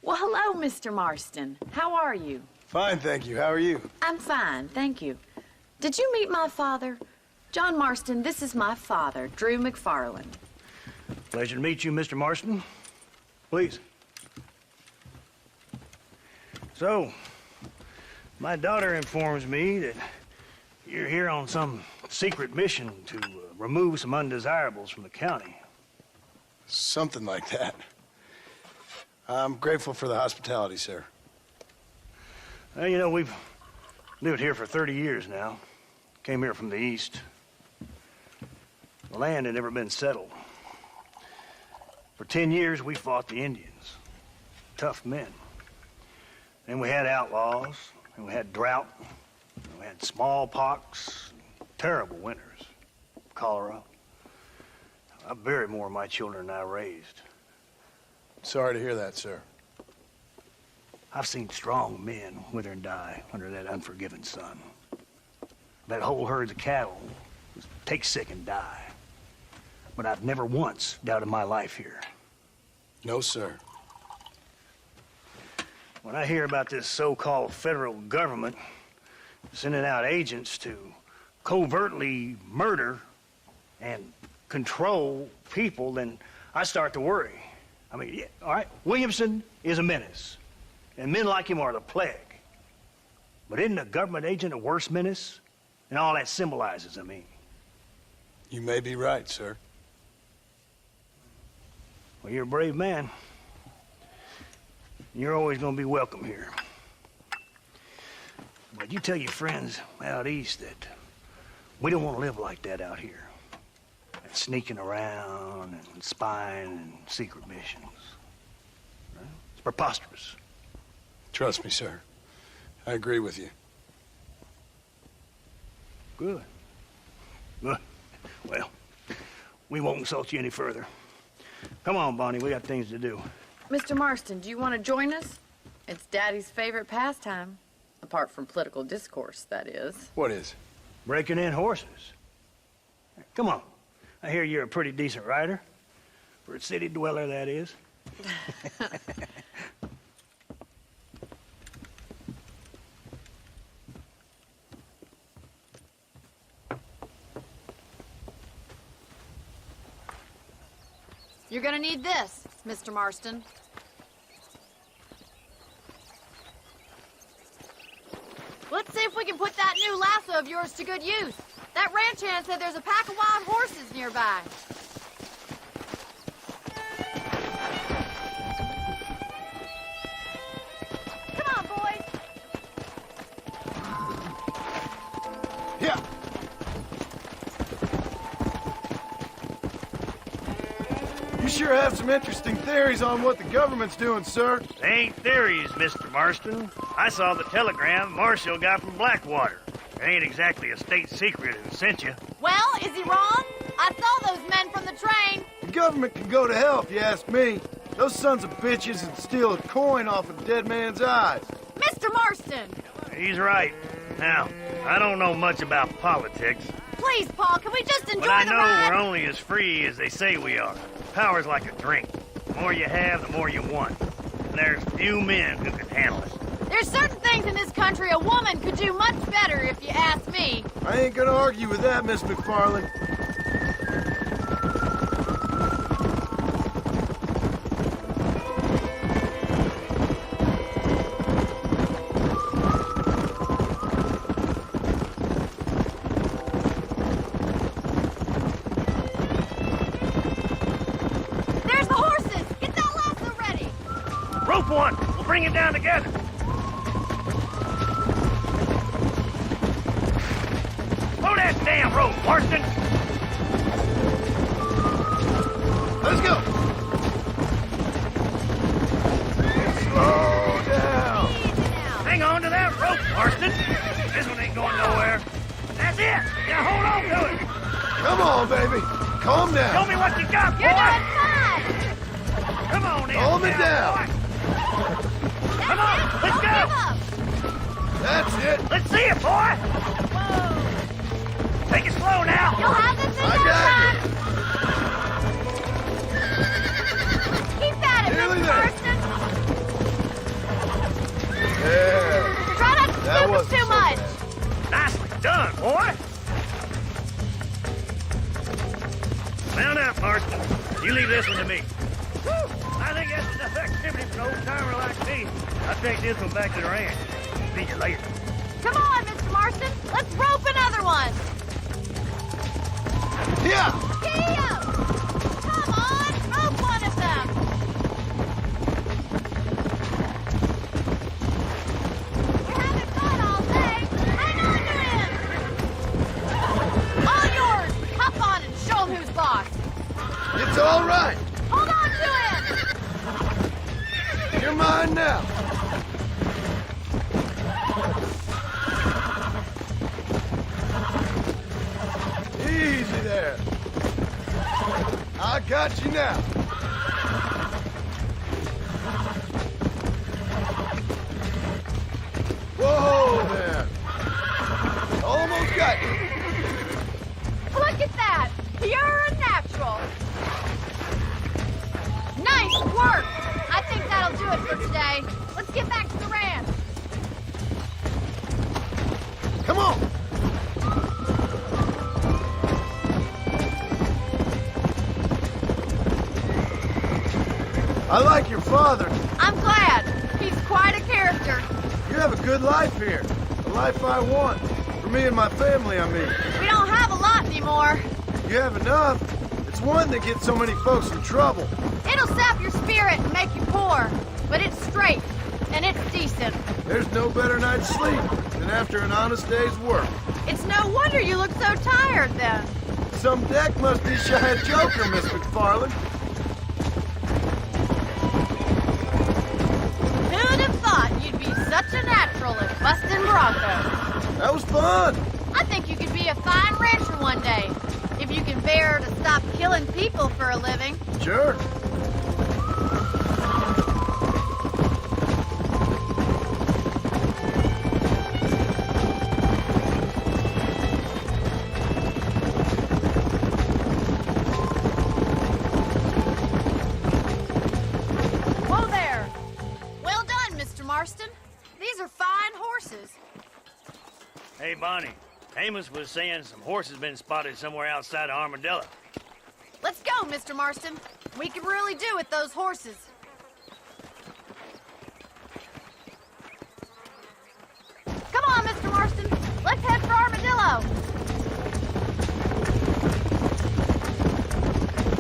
Well, hello, Mr. Marston. How are you? Fine, thank you. How are you? I'm fine, thank you. Did you meet my father? John Marston, this is my father, Drew McFarland. Pleasure to meet you, Mr. Marston. Please. So, my daughter informs me that you're here on some secret mission to remove some undesirables from the county. Something like that. I'm grateful for the hospitality, sir. Well, you know, we've lived here for 30 years now. Came here from the east. The land had never been settled. For 10 years, we fought the Indians. Tough men. Then we had outlaws, and we had drought, and we had smallpox, terrible winters, cholera. I buried more of my children than I raised. Sorry to hear that, sir. I've seen strong men wither and die under that unforgiving sun. That whole herds of cattle take sick and die. But I've never once doubted my life here. No, sir. When I hear about this so-called federal government sending out agents to covertly murder and control people, then I start to worry. I mean, yeah, all right, Williamson is a menace, and men like him are the plague. But isn't a government agent a worse menace? And all that symbolizes, I mean. You may be right, sir. Well, you're a brave man. You're always going to be welcome here. But you tell your friends out east that we don't want to live like that out here. And sneaking around and spying and secret missions. Right? It's preposterous. Trust me, sir. I agree with you. Good. Good. Well, we won't insult you any further. Come on, Bonnie, we got things to do. Mr. Marston, do you want to join us? It's Daddy's favorite pastime. Apart from political discourse, that is. What is? Breaking in horses. Come on. I hear you're a pretty decent rider. For a city dweller, that is. You're gonna need this, Mr. Marston. Let's see if we can put that new lasso of yours to good use. That ranch hand said there's a pack of wild horses nearby. Come on, boys. Yeah. You sure have some interesting theories on what the government's doing, sir. They ain't theories, Mr. Marston. I saw the telegram Marshall got from Blackwater. It ain't exactly a state secret it sent you. Well, is he wrong? I saw those men from the train. The government can go to hell if you ask me. Those sons of bitches would steal a coin off a dead man's eyes. Mr. Marston! He's right. Now, I don't know much about politics, Please, Paul, can we just enjoy but I the know ride? we're only as free as they say we are. Power's like a drink. The more you have, the more you want. And there's few men who can handle it. There's certain things in this country a woman could do much better, if you ask me. I ain't gonna argue with that, Miss McFarland. There's the horses! Get that lasso ready! Rope one! We'll bring it down together. Throw that damn rope, Marston! Let's go! Slow down! Easy now. Hang on to that rope, Marston. This one ain't going nowhere. That's it. Now hold on to it. Come on, baby. Calm Show down. me what you got, boy. You're doing fine! Come on, in. Calm it down. boy. That's Come on, it. let's Don't go. give up. That's it. Let's see it, boy. Whoa. Take it slow now. You'll have this in I no got time. Keep at it, Nearly Mr. there. Marston. done, boy. Mount out, Marston. You leave this one to me. Woo! I think that's enough activity for an old-timer like me. I'll take this one back to the ranch. See you later. Come on, Mr. Marston. Let's rope another one. Yeah! Kia! Come on, rope one of them. We haven't fought all day. Hang on to him. All yours. Hop on and show him who's boss. It's all right. Hold on to him. You're mine now. Easy there. I got you now. Whoa there. Almost got you. Look at that. Pure and natural. Nice work. I think that'll do it for today. Let's get back to the ranch. Come on. I like your father. I'm glad. He's quite a character. You have a good life here. The life I want. For me and my family, I mean. We don't have a lot anymore. You have enough. It's one that gets so many folks in trouble. It'll sap your spirit and make you poor. But it's straight, and it's decent. There's no better night's sleep than after an honest day's work. It's no wonder you look so tired then. Some deck must be shy a joker, Miss McFarland. Who'd have thought you'd be such a natural at busting broncos? That was fun. I think you could be a fine rancher one day. If you can bear to stop killing people for a living. Sure. Whoa there. Well done, Mr. Marston. These are fine horses. Hey, Bonnie. Amos was saying some horses been spotted somewhere outside of Armadillo. Let's go, Mr. Marston. We can really do with those horses. Come on, Mr. Marston. Let's head for Armadillo.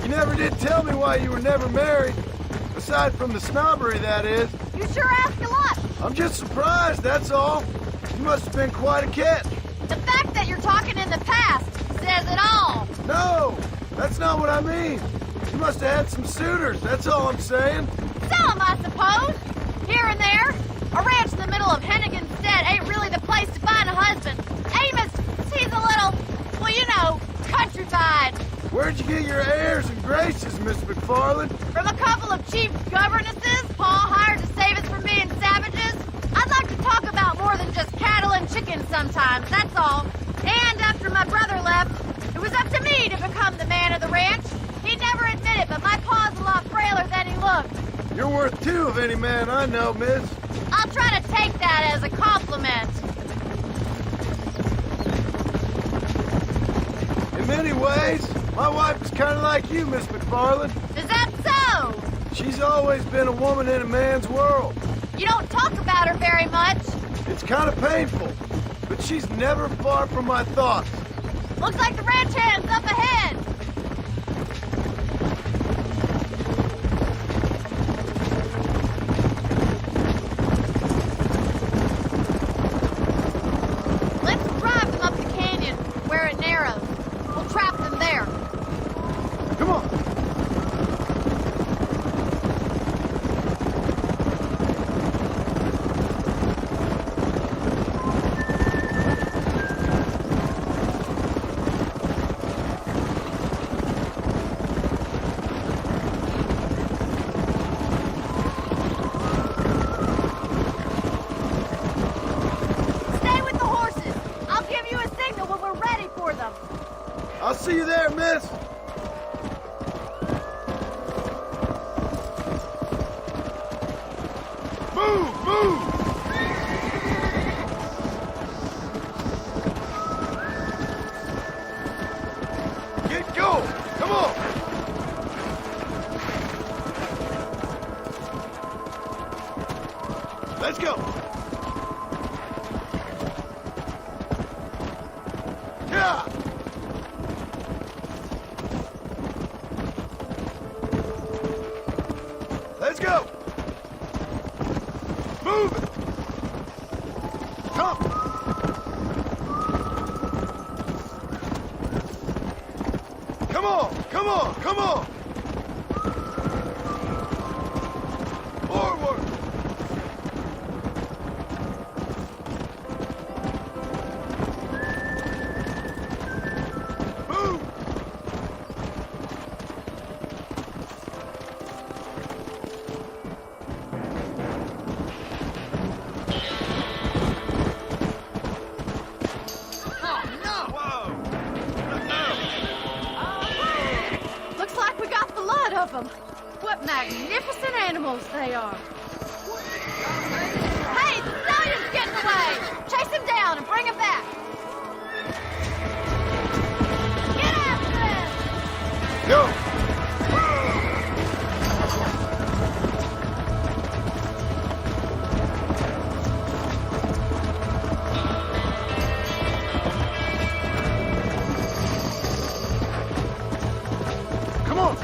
You never did tell me why you were never married. Aside from the snobbery, that is. You sure ask a lot. I'm just surprised, that's all. You must have been quite a catch. The fact that you're talking in the past says it all. No, that's not what I mean. You must have had some suitors, that's all I'm saying. Some, I suppose. Here and there. A ranch in the middle of Hennigan's Stead ain't really the place to find a husband. Amos, he's a little, well, you know, countrified. Where'd you get your airs and graces, Miss McFarland? From a couple of cheap governesses Paul hired to save us from being savages. I'd like to talk about more than just cattle and chickens sometimes, that's all. And after my brother left, it was up to me to become the man of the ranch. He'd never admit it, but my pa's a lot frailer than he looked. You're worth two of any man I know, miss. I'll try to take that as a compliment. In many ways, my wife is kind of like you, Miss McFarland. Is that so? She's always been a woman in a man's world. You don't talk about her very much. It's kind of painful, but she's never far from my thoughts. Looks like the ranch hand's up ahead. Let's drive them up the canyon where it narrows. We'll trap them there. Come on. Stay with the horses. I'll give you a signal when we're ready for them. I'll see you there, miss. Move, move! Come! Come on! Come on! Come on! Forward! Move! Looks like we got the lot of them. What magnificent animals they are. Hey, the stallion's getting away! Chase him down and bring him back. Get after him! Go! Come on!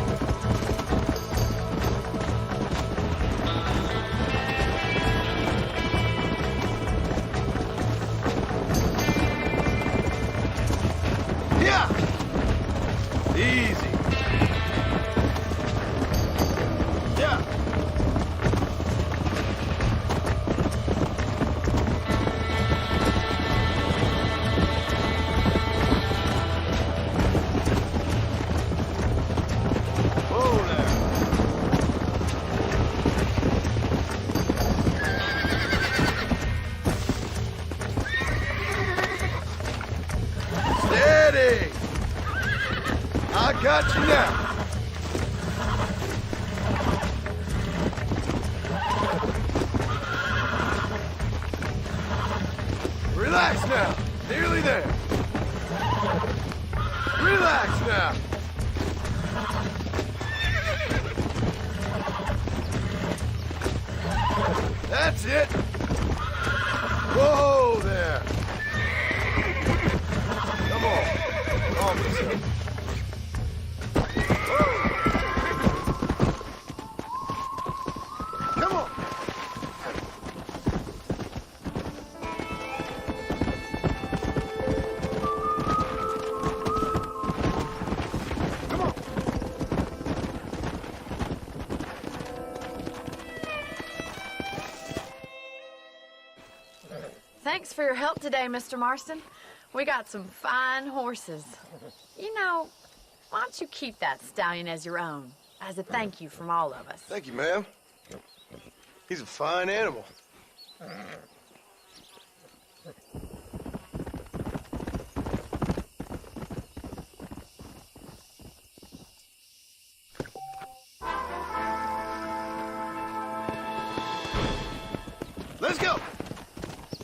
Yeah! Easy. Yeah. Whoa there. Steady. I got you now. Relax now. Nearly there. Relax now. That's it. Whoa there. Come on. Calm yourself. Come on. Come on. Thanks for your help today, Mr. Marston. We got some fine horses. You know, why don't you keep that stallion as your own, as a thank you from all of us? Thank you, ma'am. He's a fine animal.